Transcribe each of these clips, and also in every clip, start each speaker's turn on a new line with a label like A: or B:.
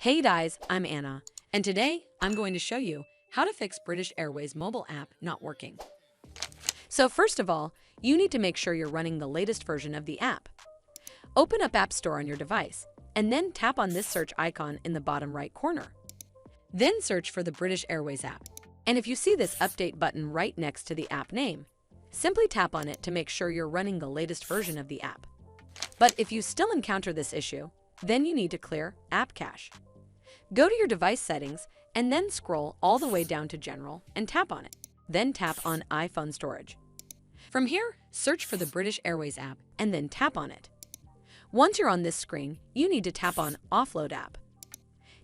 A: Hey guys, I'm Anna, and today I'm going to show you how to fix British Airways mobile app not working. So first of all, you need to make sure you're running the latest version of the app. Open up App Store on your device, and then tap on this search icon in the bottom right corner. Then search for the British Airways app, and if you see this update button right next to the app name, simply tap on it to make sure you're running the latest version of the app. But if you still encounter this issue, then you need to clear App Cache. Go to your device settings and then scroll all the way down to General and tap on it. Then tap on iPhone Storage. From here, search for the British Airways app and then tap on it. Once you're on this screen, you need to tap on Offload App.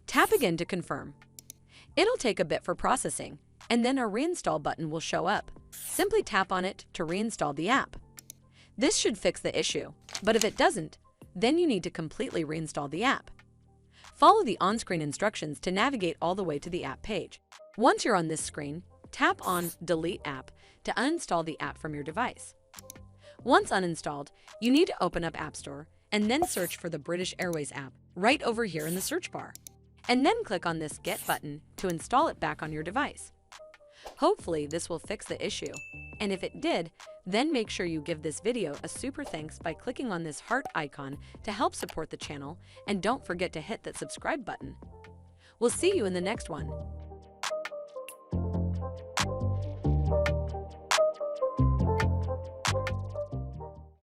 A: Tap again to confirm. It'll take a bit for processing, and then a Reinstall button will show up. Simply tap on it to reinstall the app. This should fix the issue, but if it doesn't, then you need to completely reinstall the app. Follow the on-screen instructions to navigate all the way to the app page. Once you're on this screen, tap on Delete App to uninstall the app from your device. Once uninstalled, you need to open up App Store and then search for the British Airways app right over here in the search bar. And then click on this Get button to install it back on your device. Hopefully this will fix the issue, and if it did, then make sure you give this video a super thanks by clicking on this heart icon to help support the channel, and don't forget to hit that subscribe button. We'll see you in the next one.